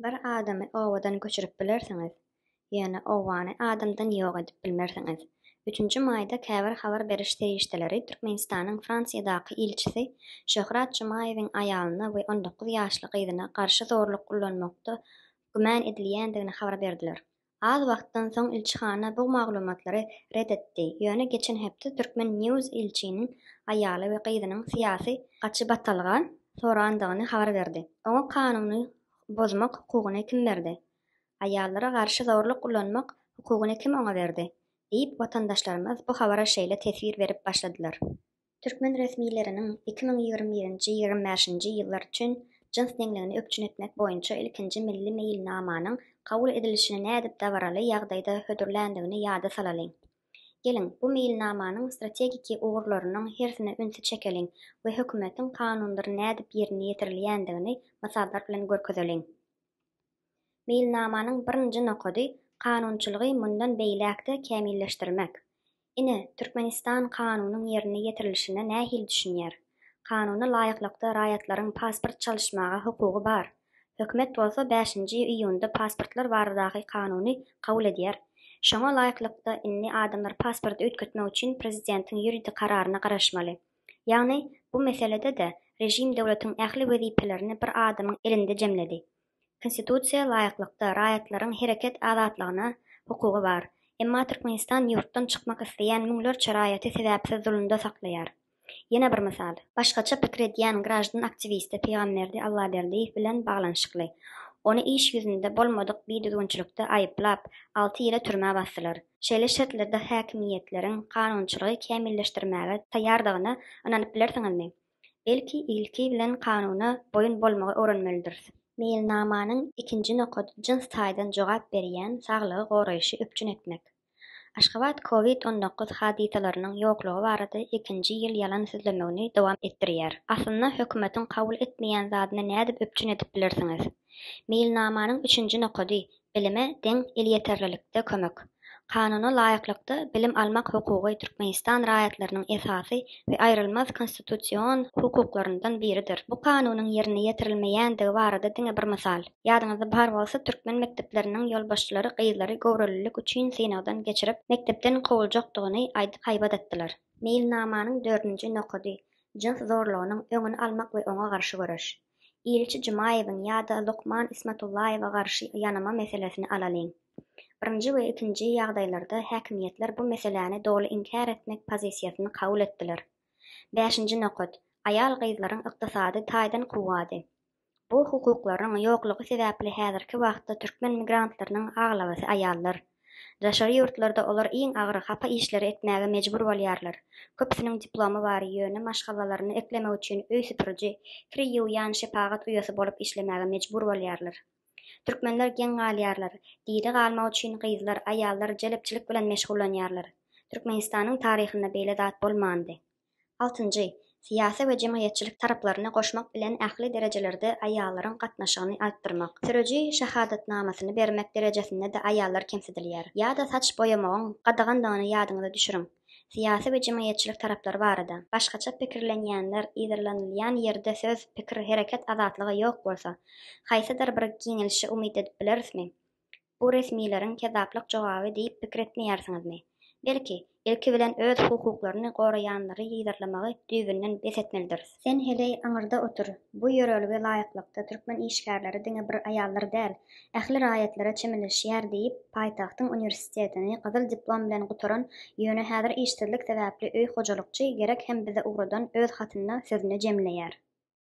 Bir adamy owadan göçürip bilersiňiz, ýöne owany adamdan ýok edip bilmersiňiz. 3-nji maýda käbir habar beriş serişdeleri Türkmenistanyň Fransiyadaky ilçisi Şöhrat Jumaýewiň aýalyna we 19 ýaşly gyzyna garşy zorluk kullanmakda gümän edilýändigini habar berdiler. Az wagtdan soň ilçihana bu maglumatlary reddetdi. Ýöne geçen hepde Türkmen News ilçiniň aýaly we gyzynyň syýasy gaçy batalgan sorandygyny habar berdi. Oňa kanuny bozmak hukugyny kim berdi? Aýallara garşy zorluk kullanmak hukugyny kim oňa berdi? Diýip watandaşlarymyz bu habara şeýle tesir berip başladylar. Türkmen resmiýetleriniň 2021-25-nji ýyllar üçin jins deňligini öpçün etmek boýunça ilkinji milli meýilnamanyň kabul edilişine nädip dabaraly ýagdaýda hödürländigini ýada salalyň. Gelin, bu meýilnamanyň strategiki ugurlarynyň hersine ünsi çekeliň we hökümetiň kanunlary nädip ýerine ýetirilýändigini masallar bilen görkezeliň. Meýilnamanyň 1-nji nokady kanunçylygy mundan beýlekde kämilleşdirmek. Ine Türkmenistan kanunynyň ýerine ýetirilişine nähili düşünýär? Kanuny laýyklykda raýatlaryň pasport çalyşmaga hukugy bar. Hökümet bolsa 5-nji iýunda pasportlar baradaky kanuny kabul edýär. Şoňa laýyklykda inni adamlar pasport ötketmek üçin prezidentiň ýuridik kararyna garaşmaly. Ýagny bu meselede de rejim döwletiň ähli wezipelerini bir adamyň elinde jemledi. Konstitusiýa laýyklykda raýatlaryň hereket azatlygyna hukugy bar. Emma Türkmenistan ýurtdan çykmak isleýän müňlerçe raýaty sebäpsiz zulümde saklaýar. Ýene bir misal, başgaça pikir edýän grajdan aktivisti Peýgamberdi Allaberdiýew bilen baglanyşykly. Ony iş ýüzünde bolmadyk bir düzgünçilikde aýyplap 6 ýyla türmäge basdylar. Şeýle şertlerde häkimiýetleriň kanunçylygy kämilleşdirmäge taýýardygyna inanyp bilersiňizmi? Belki ilki bilen kanuny boyun bolmagy öwrenmelidir. Meýilnamanyň 2-nji nokady jins taýdan jogap berýän saglygy goraýşy öpçün etmek. Aşgabat COVID-19 hadisalarynyň ýoklugy barada 2-nji ýyl ýalan sözlemegini dowam etdirýär. Aslynda hökümetiň kabul etmeýän zadyna nädip öpçün edip bilersiňiz? Meýilnamanyň 3-nji nokady bilime deň el ýeterlilikde kömek. Kanuny laýyklykda bilim almak hukugy Türkmenistan raýatlarynyň esasy we aýrylmaz konstitusiýon hukuklaryndan biridir. Bu kanunyň ýerine ýetirilmeýändigi barada diňe bir misal. Ýadyňyzda bar bolsa türkmen mekdepleriniň ýolbaşçylary gyzlary gowrullyk üçin synagdan geçirip mekdepden kowuljakdygyny aýdyp haýbat etdiler. Meýilnamanyň 4-nji nokady jins zorlugynyň öňüni almak we oňa garşy göreş. İlçi Jumaýewiň ýa-da Lokman Ismatullaýewa garşy ýanyma meselesini alalyň. 1-nji we 2-nji ýagdaýlarda häkimiýetler bu meseleni doly inkar etmek pozisiýasyny kabul etdiler. 5-nji nokad aýal gyzlaryň ykdysady taýdan kuwady. Bu hukuklaryň ýoklugy sebäpli häzirki wagtda türkmen migrantlarynyň aglabasy aýallar. Daşary ýurtlarda olar iň agyr hapa işleri etmäge mejbur bolýarlar. Köpsiniň diplomy bar ýöne maşgallalaryny eklemek üçin öý süpürji, kir ýuwýan şepagat uýasy bolup işlemäge mejbur bolýarlar. Türkmenler geň galýarlar. Diri galmak üçin gyzlar, aýallar jelepçilik bilen meşgullanýarlar. Türkmenistanyň taryhyna beýle zat bolmandy. 6-njy Siyasi we jemaýatçylyk taraplaryna goşmak bilen ähli derejelerde aýallaryň gatnaşygyny artdyrmak. Sürüji şahadatnamasyny bermek derejesinde de aýallar kemsedilýär. Ýa-da saç boýamagyň gadagandygyny ýadyňyza düşüriň. Siyasi we jemaýatçylyk taraplary barada başgaça pikirlenýänler ýerlenilýän ýerde söz, pikir, hereket azatlygy ýok bolsa, haýsydyr bir giňilişi umyt edip bilerismi? Bu resmiýetleriň kezaplyk jogaby diýip pikir etmeýärsiňizmi? Belki ilki bilen öz hukuklaryny goraýanlary ýygyrlamagy düýbünden bes etmelidir. Sen hele aňyrda otur. Bu ýörelige laýyklykda türkmen işgärleri diňe bir aýallar däl, ähli raýatlara çemilişýär diýip paýtagtyň universitetini gyzyl diplom bilen gutaran ýöne häzir işsizlik sebäpli öý hojalykçy gerek hem bize ugrudan öz hatyna sözüne jemleýär.